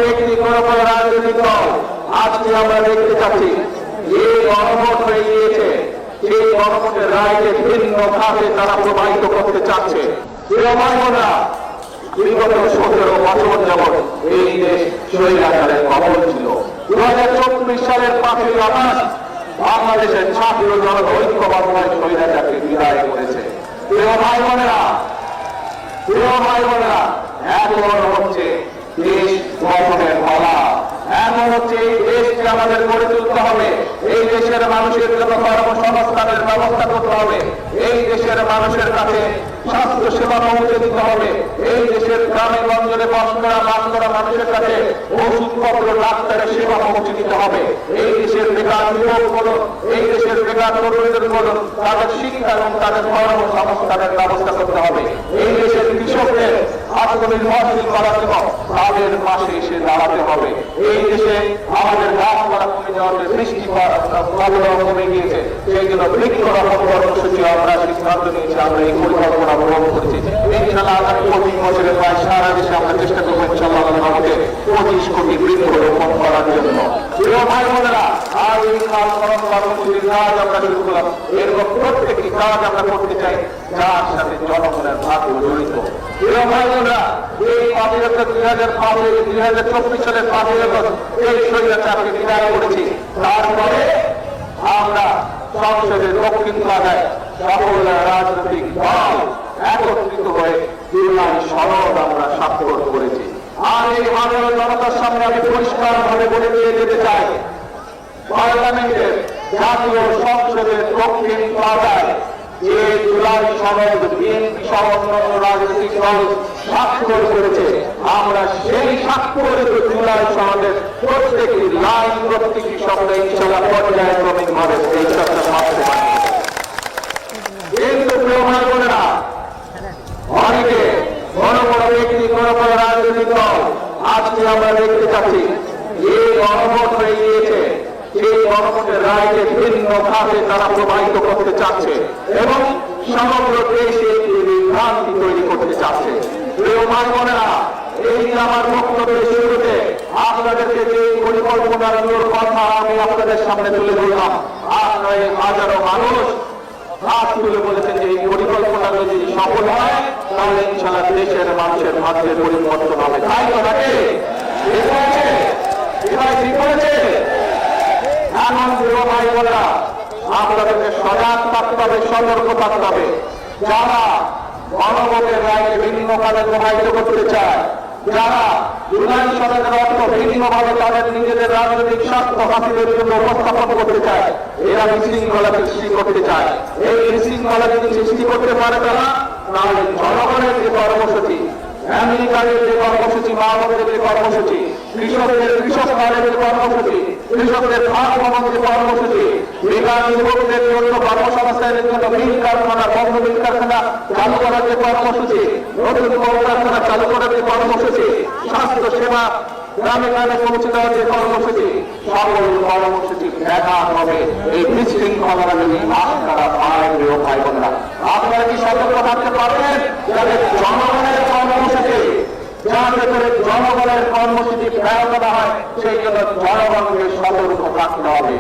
ব্যক্তি, কোনো রাজনৈতিক দল আজকে আমরা দেখতে চাচ্ছি যে গণভোট হয়ে গিয়েছে, সেই গণভোটের রায়কে ভিন্ন খাতে তারা প্রবাহিত করতে চাচ্ছে। বিগত 17 বছর যাবৎ এই দেশ স্বৈরাচারের কবল ছিল। 2024 সালের 5ই আগস্ট বাংলাদেশের ছাত্র জনতা ঐক্যবদ্ধ হয়ে স্বৈরাচারকে বিদায় করেছে। প্রিয় ভাই বোনেরা, এখন হচ্ছে দেশ গঠনের পালা। এখন হচ্ছে এই দেশকে আমাদের গড়ে তুলতে হবে। এই দেশের মানুষের জন্য কর্মসংস্থানের ব্যবস্থা করতে হবে। এই দেশের মানুষের কাছে স্বাস্থ্য সেবা পৌঁছে দিতে হবে। এই দেশের গ্রামে গঞ্জে বাস করা মানুষের কাছে ওষুধপত্র, ডাক্তারের সেবা পৌঁছে দিতে হবে। এই দেশের বেকার যুবক বলুন, এই দেশের বেকার তরুণীদের বলুন, তাদের শিক্ষা এবং তাদের কর্মসংস্থানের ব্যবস্থা করতে হবে। এই দেশের কৃষকদের আত্মনির্ভরশীল করার জন্য তাদের পাশে এসে দাঁড়াতে হবে। এই দেশে আমাদের গাছপালা কমে যাওয়াতে বৃষ্টি কমে গিয়েছে, সেই জন্য বৃক্ষরোপণ কর্মসূচি আমরা সিদ্ধান্ত নিয়েছি, আমরা এই পরিকল্পনা গ্রহণ করেছি। ইনশাআল্লাহ আগামী 25 বছরে প্রায় সারা দেশে আমরা চেষ্টা করবো ইনশাআল্লাহ 25 কোটি বৃক্ষরোপণ করার জন্য। প্রিয় ভাই বোনেরা, আর এই কর্মসূচির কাজ আমরা শুরু করলাম। এরকম প্রত্যেকটি কাজ আমরা করতে চাই যার সাথে জনগণের ভাগ্য জড়িত। প্রিয় ভাই বোনেরা, এই 2024 সালের 5ই আগস্ট এই স্বৈরাচারকে বিদায় করেছি। তারপরে আমরা সংসদের দক্ষিণ প্লাজায় সকল রাজনৈতিক দল একত্রিত হয়ে জুলাই সনদ আমরা স্বাক্ষর করেছি। আর এই মাননীয় জনতার সামনে আমি পরিষ্কার ভাবে বলে দিয়ে যেতে চাই, পার্লামেন্টের জাতীয় সংসদের দক্ষিণ প্লাজায় যে জুলাই সনদ বিএনপি সহ অন্যান্য রাজনৈতিক দল স্বাক্ষর করেছে, আমরা সেই স্বাক্ষরিত জুলাই সনদের প্রত্যেকটি লাইন, প্রত্যেকটি শব্দ ইনশাআল্লাহ পর্যায়ক্রমিক ভাবে এই চর্চা মানতে পারি। কিন্তু প্রিয় ভাই বোনেরা, অনেকে বড় ব্যক্তি, কোনো রাজনৈতিক দল আজকে আমরা দেখতে চাচ্ছি যে গণভোট হয়ে গিয়েছে, সেই গণভোটের রায়কে ভিন্ন খাতে তারা প্রবাহিত করতে চাচ্ছে এবং সমগ্র দেশে বিভ্রান্তি তৈরি করতে চাচ্ছে। প্রিয় ভাই বোনেরা, এই আমার বক্তব্যের শুরুতে আপনাদেরকে যে পরিকল্পনাগুলোর কথা আমি আপনাদের সামনে তুলে ধরলাম, আপনারা হাজারো মানুষ হাত তুলে বলেছেন যে এই পরিকল্পনাগুলো যদি সফল হয় তাহলে ইনশাআল্লাহ দেশের মানুষের ভাগ্যের পরিবর্তন হবে। তাই তো নাকি? ঠিক বলেছে? এমন প্রিয় ভাই বোনেরা, আপনাদেরকে সজাগ থাকতে হবে, সতর্ক থাকতে হবে। যারা গণভোটের রায়কে ভিন্ন কাজে প্রবাহিত করতে চায়, যারা জুলাই সনদের অর্থ ভিন্নভাবে তাদের নিজেদের রাজনৈতিক স্বার্থ হাসিলের জন্য উপস্থাপন করতে চায়, এরা বিশৃঙ্খলা সৃষ্টি করতে চায়। এই বিশৃঙ্খলা যদি সৃষ্টি করতে পারে তারা, তাহলে জনগণের যে কর্মসূচি, আমেরিকানের যে কর্মসূচি, মাহমুদের যে কর্মসূচি, কৃষক দলের যে কর্মসূচি, কৃষকদের ভাগ যে কর্মসূচি, বেকার যুবকদের জন্য কর্মসংস্থানের জন্য মিল কারখানা, বন্ধ মিল কারখানা চালু করার যে কর্মসূচি, নতুন কলকারখানা চালু করার যে কর্মসূচি, স্বাস্থ্য সেবা গ্রামে গ্রামে পৌঁছে দেওয়ার যে কর্মসূচি, সকল কর্মসূচি দেখা হবে এই বিশৃঙ্খলা যদি আপনারা পায়। প্রিয় ভাই বোনেরা, আপনারা কি সতর্ক থাকতে পারবেন যাতে জনগণের কর্মসূচি, যাতে করে জনগণের কর্মসূচি ব্যাহত না হয়, সেই জন্য জনগণকে সতর্ক থাকতে হবে।